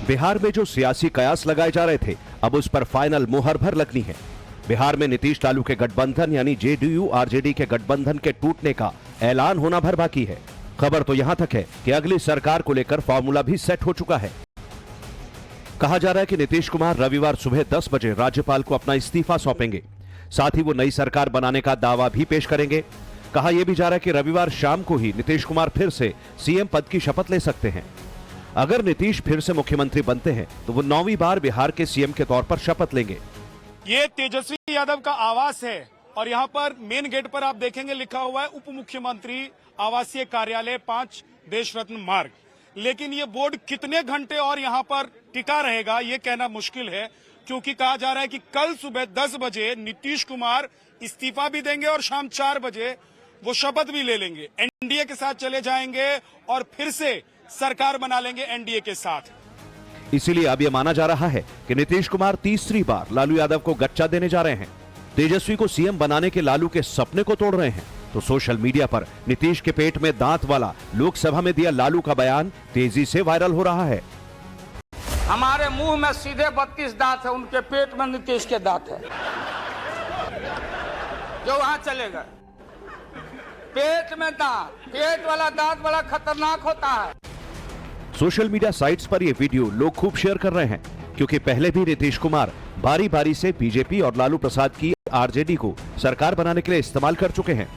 बिहार में जो सियासी कयास लगाए जा रहे थे, अब उस पर फाइनल मुहर भर लगनी है। बिहार में नीतीश लालू के गठबंधन यानी जेडीयू आरजेडी के गठबंधन के टूटने का ऐलान होना भर बाकी है। खबर तो यहां तक है कि अगली सरकार को लेकर फॉर्मूला भी सेट हो चुका है। कहा जा रहा है कि नीतीश कुमार रविवार सुबह 10 बजे राज्यपाल को अपना इस्तीफा सौंपेंगे। साथ ही वो नई सरकार बनाने का दावा भी पेश करेंगे। कहा यह भी जा रहा है कि रविवार शाम को ही नीतीश कुमार फिर से सीएम पद की शपथ ले सकते हैं। अगर नीतीश फिर से मुख्यमंत्री बनते हैं तो वो 9वीं बार बिहार के सीएम के तौर पर शपथ लेंगे। ये तेजस्वी यादव का आवास है और यहाँ पर मेन गेट पर आप देखेंगे लिखा हुआ है उप मुख्यमंत्री आवासीय कार्यालय 5 देश रत्न मार्ग। लेकिन ये बोर्ड कितने घंटे और यहाँ पर टिका रहेगा ये कहना मुश्किल है, क्योंकि कहा जा रहा है कि कल सुबह 10 बजे नीतीश कुमार इस्तीफा भी देंगे और शाम 4 बजे वो शपथ भी ले लेंगे। एनडीए के साथ चले जाएंगे और फिर से सरकार बना लेंगे एनडीए के साथ। इसीलिए अब यह माना जा रहा है कि नीतीश कुमार तीसरी बार लालू यादव को गच्चा देने जा रहे हैं। तेजस्वी को सीएम बनाने के लालू के सपने को तोड़ रहे हैं तो सोशल मीडिया पर नीतीश के पेट में दांत वाला लोकसभा में दिया लालू का बयान तेजी से वायरल हो रहा है। हमारे मुंह में सीधे 32 दांत है, उनके पेट में नीतीश के दांत है जो वहां चले गए। पेट में दांत, पेट वाला दांत बड़ा खतरनाक होता है। सोशल मीडिया साइट्स पर यह वीडियो लोग खूब शेयर कर रहे हैं, क्योंकि पहले भी नीतीश कुमार बारी बारी से बीजेपी और लालू प्रसाद की आरजेडी को सरकार बनाने के लिए इस्तेमाल कर चुके हैं।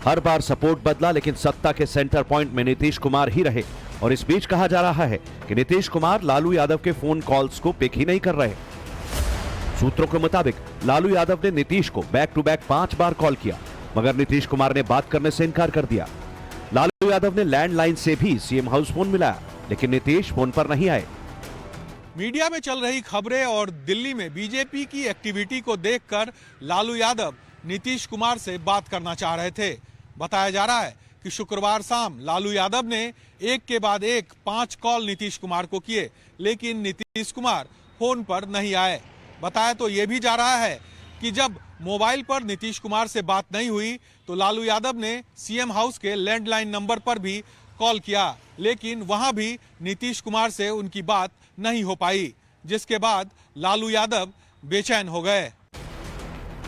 हर बार सपोर्ट बदला, लेकिन सत्ता के सेंटर पॉइंट में नीतीश कुमार ही रहे। और इस बीच कहा जा रहा है कि नीतीश कुमार लालू यादव के फोन कॉल्स को पिक ही नहीं कर रहे। सूत्रों के मुताबिक लालू यादव ने नीतीश को बैक टू बैक 5 बार कॉल किया, मगर नीतीश कुमार ने बात करने से इनकार कर दिया। लालू यादव ने लैंडलाइन से भी सीएम हाउस फोन मिलाया, लेकिन नीतीश फोन पर नहीं आए। मीडिया में चल रही खबरें और दिल्ली में बीजेपी की एक्टिविटी को देखकर लालू यादव नीतीश कुमार से बात करना चाह रहे थे। बताया जा रहा है कि शुक्रवार शाम लालू यादव ने एक के बाद एक 5 कॉल नीतीश कुमार को किए, लेकिन नीतीश कुमार फोन पर नहीं आए। बताया तो ये भी जा रहा है कि जब मोबाइल पर नीतीश कुमार से बात नहीं हुई तो लालू यादव ने सीएम हाउस के लैंडलाइन नंबर पर भी कॉल किया, लेकिन वहां भी नीतीश कुमार से उनकी बात नहीं हो पाई, जिसके बाद लालू यादव बेचैन हो गए।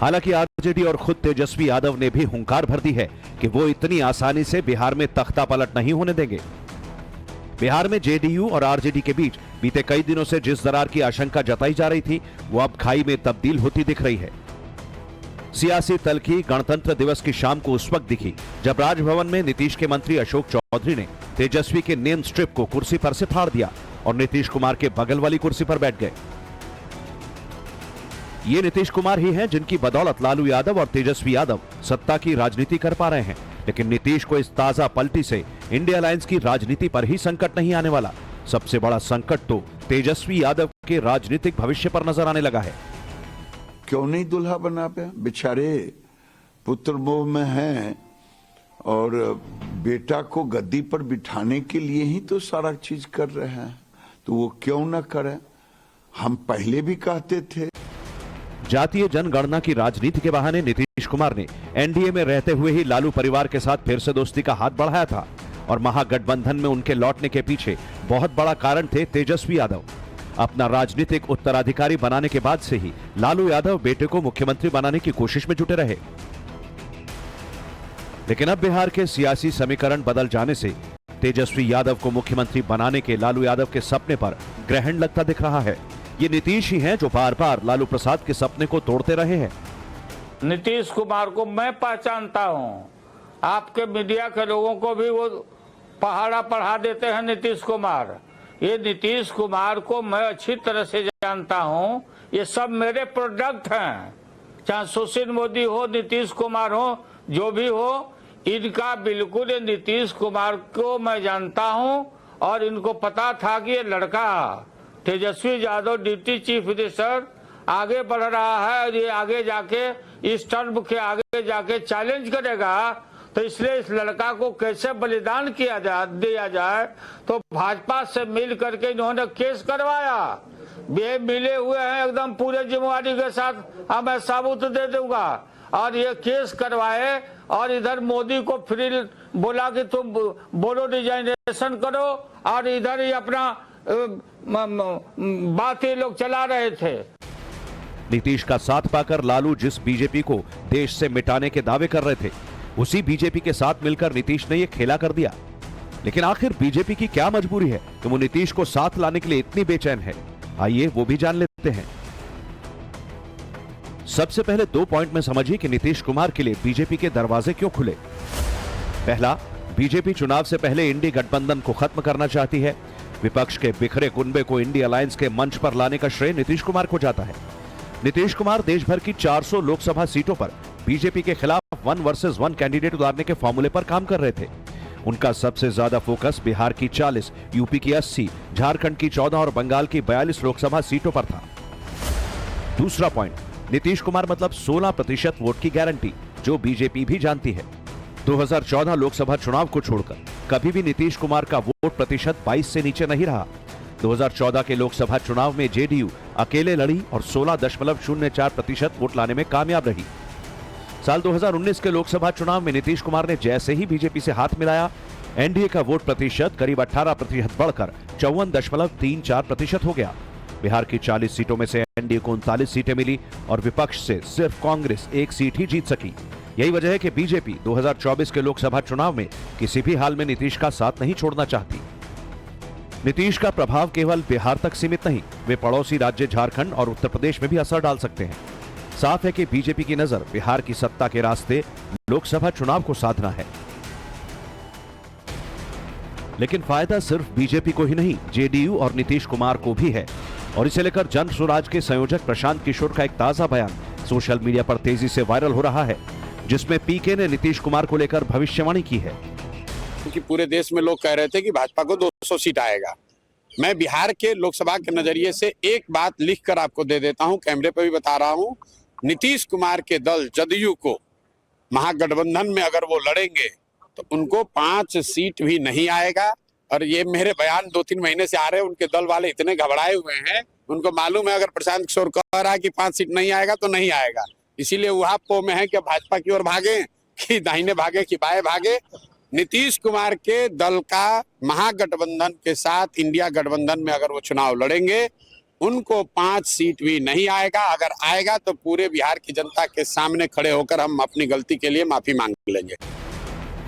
हालांकि आरजेडी और खुद तेजस्वी यादव ने भी हुंकार भर दी है कि वो इतनी आसानी से बिहार में तख्ता पलट नहीं होने देंगे। बिहार में जेडीयू और आरजेडी के बीच बीते कई दिनों से जिस दरार की आशंका जताई जा रही थी, वो अब खाई में तब्दील होती दिख रही है। सियासी तलखी गणतंत्र दिवस की शाम को उस वक्त दिखी जब राजभवन में नीतीश के मंत्री अशोक चौधरी ने तेजस्वी के नेम स्ट्रिप को कुर्सी पर से फाड़ दिया और नीतीश कुमार के बगल वाली कुर्सी पर बैठ गए। ये नीतीश कुमार ही हैं जिनकी बदौलत लालू यादव और तेजस्वी यादव सत्ता की राजनीति कर पा रहे हैं। लेकिन नीतीश को इस ताजा पलटी से इंडिया अलायंस की राजनीति पर ही संकट नहीं आने वाला। सबसे बड़ा संकट तो तेजस्वी यादव के राजनीतिक भविष्य पर नजर आने लगा है। क्यों नहीं दुल्हा बना पे? बेचारे पुत्र मोह में हैं और बेटा को गद्दी पर बिठाने के लिए ही तो सारा चीज कर रहे हैं, तो वो क्यों ना करें? हम पहले भी कहते थे। जातीय जनगणना की राजनीति के बहाने नीतीश कुमार ने एनडीए में रहते हुए ही लालू परिवार के साथ फिर से दोस्ती का हाथ बढ़ाया था और महागठबंधन में उनके लौटने के पीछे बहुत बड़ा कारण थे तेजस्वी यादव। अपना राजनीतिक उत्तराधिकारी बनाने के बाद से ही लालू यादव बेटे को मुख्यमंत्री बनाने की कोशिश में जुटे रहे। लेकिन अब बिहार के सियासी समीकरण बदल जाने से तेजस्वी यादव को मुख्यमंत्री बनाने के लालू यादव के सपने पर ग्रहण लगता दिख रहा है। ये नीतीश ही हैं जो बार बार लालू प्रसाद के सपने को तोड़ते रहे हैं। नीतीश कुमार को मैं पहचानता हूं, आपके मीडिया के लोगों को भी वो पहाड़ा पढ़ा देते हैं नीतीश कुमार। ये नीतीश कुमार को मैं अच्छी तरह से जानता हूं, ये सब मेरे प्रोडक्ट हैं। चाहे सुशील मोदी हो, नीतीश कुमार हो, जो भी हो, इनका बिल्कुल ये नीतीश कुमार को मैं जानता हूं और इनको पता था कि ये लड़का Tejashwi Yadav deputy chief minister आगे बढ़ रहा है और ये आगे जाके इस टर्म के आगे जाके चैलेंज करेगा, तो इसलिए इस लड़का को कैसे बलिदान दिया जाए, तो भाजपा से मिल करके इन्होंने केस करवाया। ये मिले हुए हैं एकदम पूरे जिम्मेवारी के साथ, मैं सबूत दे दूंगा। और ये केस करवाए और इधर मोदी को फ्री बोला कि तुम बोलो डिजाइनेशन करो और इधर ही अपना बातें लोग चला रहे थे। नीतीश का साथ पाकर लालू जिस बीजेपी को देश से मिटाने के दावे कर रहे थे, उसी बीजेपी के साथ मिलकर नीतीश ने यह खेला कर दिया। लेकिन आखिर बीजेपी की क्या मजबूरी है कि वो नीतीश को साथ लाने के लिए इतनी बेचैन है? आइए वो भी जान लेते हैं। सबसे पहले 2 पॉइंट में समझिए कि नीतीश कुमार के लिए बीजेपी के दरवाजे क्यों खुले। पहला, बीजेपी चुनाव से पहले इंडी गठबंधन को खत्म करना चाहती है। विपक्ष के बिखरे कुनबे को इंडी अलायंस के मंच पर लाने का श्रेय नीतीश कुमार को जाता है। नीतीश कुमार देश भर की 400 लोकसभा सीटों पर बीजेपी के खिलाफ 1 वर्सेस 1 कैंडिडेट उतारने के फॉर्मूले पर काम कर रहे थे। उनका सबसे ज्यादा फोकस बिहार की 40, यूपी की 80, झारखंड की 14 और बंगाल की 42 लोकसभा सीटों पर था। दूसरा पॉइंट, नीतीश कुमार मतलब 16% वोट की गारंटी, जो बीजेपी भी जानती है। 2014 लोकसभा चुनाव को छोड़कर कभी भी नीतीश कुमार का वोट प्रतिशत 22 से नीचे नहीं रहा। 2014 के लोकसभा चुनाव में जेडीयू अकेले लड़ी और 16.04% वोट लाने में कामयाब रही। साल 2019 के लोकसभा चुनाव में नीतीश कुमार ने जैसे ही बीजेपी से हाथ मिलाया, एनडीए का वोट प्रतिशत करीब 18% बढ़कर 54.34% हो गया। बिहार की 40 सीटों में से एनडीए को 39 सीटें मिली और विपक्ष से सिर्फ कांग्रेस 1 सीट ही जीत सकी। यही वजह है कि बीजेपी 2024 के लोकसभा चुनाव में किसी भी हाल में नीतीश का साथ नहीं छोड़ना चाहती। नीतीश का प्रभाव केवल बिहार तक सीमित नहीं, वे पड़ोसी राज्य झारखंड और उत्तर प्रदेश में भी असर डाल सकते हैं। साफ है कि बीजेपी की नजर बिहार की सत्ता के रास्ते लोकसभा चुनाव को साधना है। लेकिन फायदा सिर्फ बीजेपी को ही नहीं, जेडीयू और नीतीश कुमार को भी है। और इसे लेकर जन स्वराज के संयोजक प्रशांत किशोर का एक ताजा बयान सोशल मीडिया पर तेजी से वायरल हो रहा है, जिसमें पीके ने नीतीश कुमार को लेकर भविष्यवाणी की है। कि पूरे देश में लोग कह रहे थे कि भाजपा को 200 सीट आएगा। मैं बिहार के लोकसभा के नजरिए से एक बात लिखकर आपको दे देता हूं, कैमरे पे भी बता रहा हूं। नीतीश कुमार के दल जदयू को महागठबंधन में अगर वो लड़ेंगे तो उनको 5 सीट भी नहीं आएगा। और ये मेरे बयान 2-3 महीने से आ रहे हैं, उनके दल वाले इतने घबराए हुए हैं, उनको मालूम है अगर प्रशांत किशोर कह रहा है कि 5 सीट नहीं आएगा तो नहीं आएगा। इसीलिए वहां पो में है कि भाजपा की ओर भागे, कि दाहिने भागे, कि बाएं भागे। नीतीश कुमार के दल का महागठबंधन के साथ इंडिया गठबंधन में अगर वो चुनाव लड़ेंगे, उनको 5 सीट भी नहीं आएगा। अगर आएगा तो पूरे बिहार की जनता के सामने खड़े होकर हम अपनी गलती के लिए माफी मांग लेंगे।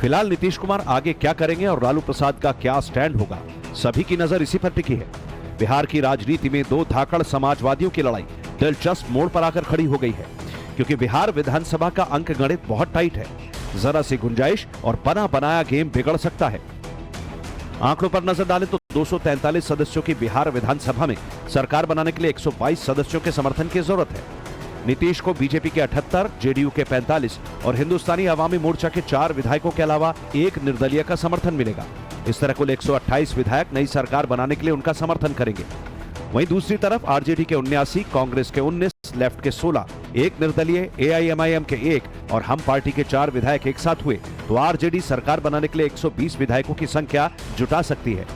फिलहाल नीतीश कुमार आगे क्या करेंगे और लालू प्रसाद का क्या स्टैंड होगा, सभी की नजर इसी पर टिकी है। बिहार की राजनीति में 2 धाकड़ समाजवादियों की लड़ाई दिलचस्प मोड़ पर आकर खड़ी हो गई है, क्योंकि बिहार विधानसभा का अंक गणित बहुत टाइट है। जरा सी गुंजाइश और बना बनाया गेम बिगड़ सकता है। आंकड़ों पर नजर डालें तो 243 सदस्यों की बिहार विधानसभा में सरकार बनाने के लिए 122 सदस्यों के समर्थन की जरूरत है। नीतीश को बीजेपी के 78, जेडीयू के 45 और हिंदुस्तानी अवामी मोर्चा के 4 विधायकों के अलावा 1 निर्दलीय का समर्थन मिलेगा। इस तरह कुल 128 विधायक नई सरकार बनाने के लिए उनका समर्थन करेंगे। वहीं दूसरी तरफ आरजेडी के 79, कांग्रेस के 19, लेफ्ट के 16, 1 निर्दलीय, एआईएमआईएम के 1 और हम पार्टी के 4 विधायक एक साथ हुए तो आरजेडी सरकार बनाने के लिए 120 विधायकों की संख्या जुटा सकती है।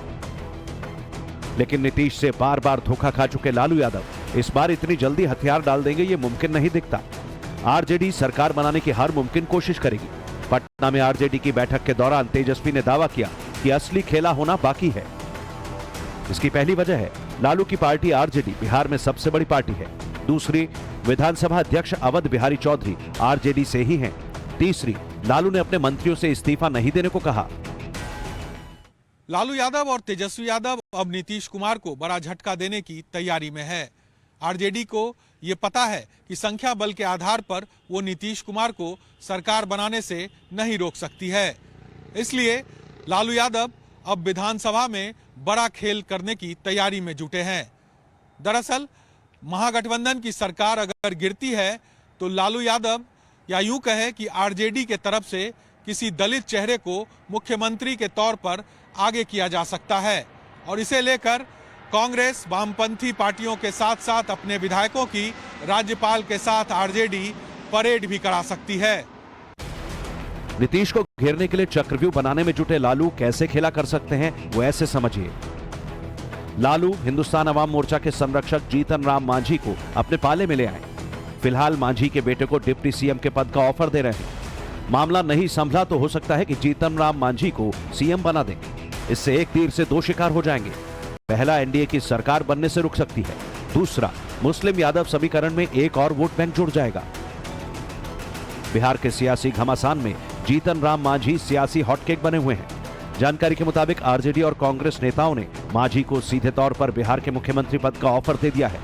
लेकिन नीतीश से बार बार धोखा खा चुके लालू यादव इस बार इतनी जल्दी हथियार डाल देंगे ये मुमकिन नहीं दिखता। आरजेडी सरकार बनाने की हर मुमकिन कोशिश करेगी। पटना में आरजेडी की बैठक के दौरान तेजस्वी ने दावा किया कि असली खेला होना बाकी है। इसकी पहली वजह है लालू की पार्टी आरजेडी बिहार में सबसे बड़ी पार्टी है। दूसरी, विधानसभा अध्यक्ष अवध बिहारी चौधरी आरजेडी से ही हैं। तीसरी, लालू ने अपने मंत्रियों से इस्तीफा नहीं देने को कहा। लालू यादव और तेजस्वी यादव अब नीतीश कुमार को बड़ा झटका देने की तैयारी में है। आरजेडी को यह पता है कि संख्या बल के आधार पर वो नीतीश कुमार को सरकार बनाने से नहीं रोक सकती है। इसलिए लालू यादव अब विधानसभा में बड़ा खेल करने की तैयारी में जुटे हैं। दरअसल महागठबंधन की सरकार अगर गिरती है तो लालू यादव या यूं कहे कि आरजेडी के तरफ से किसी दलित चेहरे को मुख्यमंत्री के तौर पर आगे किया जा सकता है और इसे लेकर कांग्रेस वामपंथी पार्टियों के साथ साथ अपने विधायकों की राज्यपाल के साथ आरजेडी परेड भी करा सकती है। नीतीश को घेरने के लिए चक्रव्यूह बनाने में जुटे लालू कैसे खेला कर सकते हैं वो ऐसे समझिए। लालू हिंदुस्तान अवाम मोर्चा के संरक्षक जीतन राम मांझी को अपने पाले में ले आए। फिलहाल मांझी के बेटे को डिप्टी सीएम के पद का ऑफर दे रहे हैं। मामला नहीं संभला तो हो सकता है कि जीतन राम मांझी को सीएम बना दें। इससे एक तीर से 2 शिकार हो जाएंगे। पहला, एनडीए की सरकार बनने से रुक सकती है। दूसरा, मुस्लिम यादव समीकरण में एक और वोट बैंक जुड़ जाएगा। बिहार के सियासी घमासान में जीतन राम मांझी सियासी हॉटकेक बने हुए हैं। जानकारी के मुताबिक आरजेडी और कांग्रेस नेताओं ने मांझी को सीधे तौर पर बिहार के मुख्यमंत्री पद का ऑफर दे दिया है।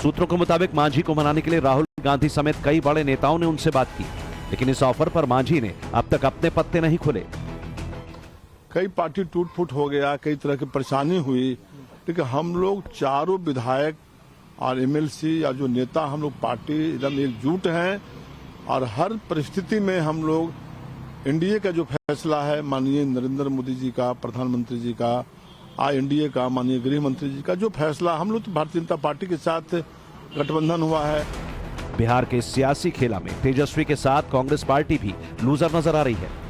सूत्रों के मुताबिक मांझी को मनाने के लिए राहुल गांधी समेत कई बड़े नेताओं ने उनसे बात की, लेकिन इस ऑफर पर मांझी ने अब तक अपने पत्ते नहीं खोले। कई पार्टी टूट फूट हो गया, कई तरह की परेशानी हुई, लेकिन हम लोग चारों विधायक और एमएलसी या जो नेता हम लोग पार्टी एकदम एकजुट हैं और हर परिस्थिति में हम लोग एनडीए का जो फैसला है माननीय नरेंद्र मोदी जी का, प्रधानमंत्री जी का, एनडीए का माननीय गृह मंत्री जी का जो फैसला, हम लोग तो भारतीय जनता पार्टी के साथ गठबंधन हुआ है। बिहार के सियासी खेला में तेजस्वी के साथ कांग्रेस पार्टी भी लूजर नजर आ रही है।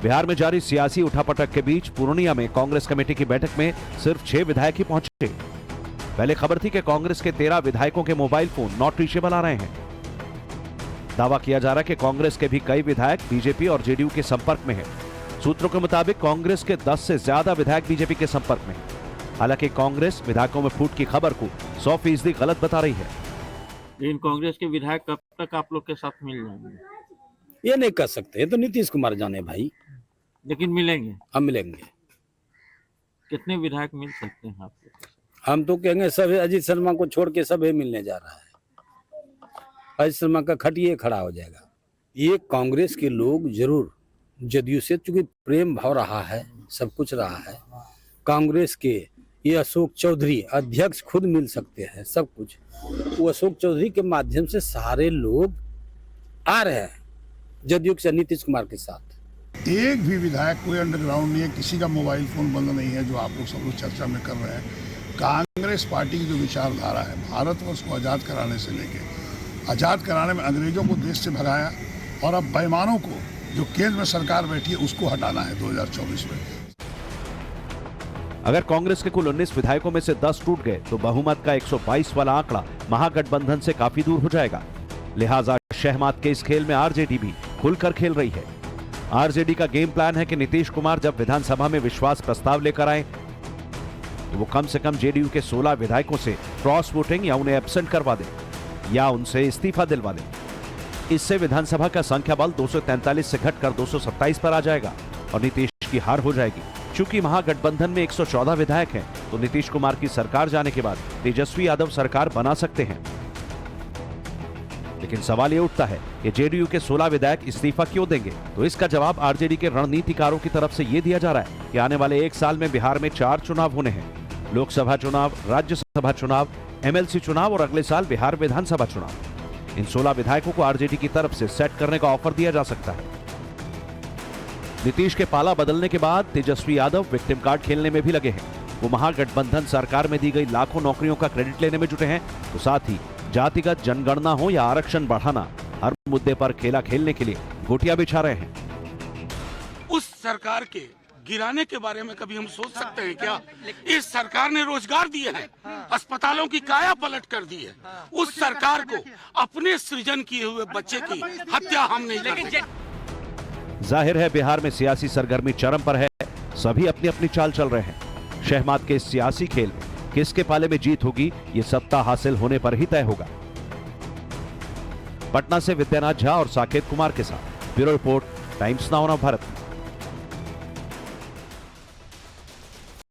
बिहार में जारी सियासी उठापटक के बीच पूर्णिया में कांग्रेस कमेटी की बैठक में सिर्फ 6 विधायक ही पहुंचे। पहले खबर थी कि कांग्रेस के 13 विधायकों के मोबाइल फोन नॉट रीचेबल आ रहे हैं। दावा किया जा रहा है कि कांग्रेस के भी कई विधायक बीजेपी और जेडीयू के संपर्क में हैं। सूत्रों के मुताबिक कांग्रेस के 10 से ज्यादा विधायक बीजेपी के संपर्क में हैं। हालांकि कांग्रेस विधायकों में फूट की खबर को 100% गलत बता रही है। लेकिन कांग्रेस के विधायक कब तक आप लोग के साथ मिल जाएंगे? ये नहीं कर सकते, तो नीतीश कुमार जाने भाई। लेकिन मिलेंगे, हम मिलेंगे। कितने विधायक मिल सकते हैं आप लोग? हम तो कहेंगे सब, अजीत शर्मा को छोड़ के सभी मिलने जा रहा है। अजीत शर्मा का खटिए खड़ा हो जाएगा। ये कांग्रेस के लोग जरूर जदयू से, चूंकि प्रेम भाव रहा है, सब कुछ रहा है। कांग्रेस के ये अशोक चौधरी अध्यक्ष खुद मिल सकते हैं, सब कुछ। वो अशोक चौधरी के माध्यम से सारे लोग आ रहे हैं जदयू से नीतीश कुमार के साथ। एक भी विधायक कोई अंडरग्राउंड नहीं है, किसी का मोबाइल फोन बंद नहीं है, जो आप लोग सब लोग चर्चा में कर रहे हैं। कांग्रेस पार्टी की जो विचारधारा है, भारतवर्ष को आज़ाद कराने से लेके आज़ाद कराने में अंग्रेजों को देश से भगाया और अब बेईमानों को जो केंद्र में सरकार बैठी है उसको हटाना है 2024 में। अगर कांग्रेस के कुल 19 विधायकों में से 10 टूट गए तो बहुमत का 122 वाला आंकड़ा महागठबंधन से काफी दूर हो जाएगा। लिहाजा शहमात के इस खेल में आरजेडी भी खुलकर खेल रही है। आरजेडी का गेम प्लान है कि नीतीश कुमार जब विधानसभा में विश्वास प्रस्ताव लेकर आए तो वो कम से कम जेडीयू के 16 विधायकों से क्रॉस वोटिंग या उन्हें एब्सेंट करवा दें या उनसे इस्तीफा दिलवा दें। इससे विधानसभा का संख्या बल 243 से घटकर 227 पर आ जाएगा और नीतीश की हार हो जाएगी। चूंकि महागठबंधन में 114 विधायक हैं, तो नीतीश कुमार की सरकार जाने के बाद तेजस्वी यादव सरकार बना सकते हैं। लेकिन सवाल ये उठता है कि जेडीयू के 16 विधायक इस्तीफा क्यों देंगे? तो इसका जवाब आरजेडी के रणनीतिकारों की तरफ से ये दिया जा रहा है कि आने वाले 1 साल में बिहार में 4 चुनाव होने हैं, लोकसभा चुनाव, राज्यसभा चुनाव, एमएलसी चुनाव और अगले साल बिहार विधानसभा चुनाव। इन 16 विधायकों को आरजेडी की तरफ से सेट करने का ऑफर दिया जा सकता है। नीतीश के पाला बदलने के बाद तेजस्वी यादव विक्टिम कार्ड खेलने में भी लगे हैं। वो महागठबंधन सरकार में दी गई लाखों नौकरियों का क्रेडिट लेने में जुटे हैं, तो साथ ही जातिगत जनगणना हो या आरक्षण बढ़ाना, हर मुद्दे पर खेला खेलने के लिए गोटियां बिछा रहे हैं। उस सरकार के गिराने के बारे में कभी हम सोच सकते हैं क्या? इस सरकार ने रोजगार दिए हैं, अस्पतालों की काया पलट कर दी है। उस सरकार को अपने सृजन किए हुए बच्चे की हत्या हम नहीं करेंगे। जाहिर है बिहार में सियासी सरगर्मी चरम पर है, सभी अपनी अपनी चाल चल रहे हैं। शहमात के सियासी खेल में किसके पाले में जीत होगी, ये सत्ता हासिल होने पर ही तय होगा। पटना से विद्यानाथ झा और साकेत कुमार के साथ bureau report, times now Bharat.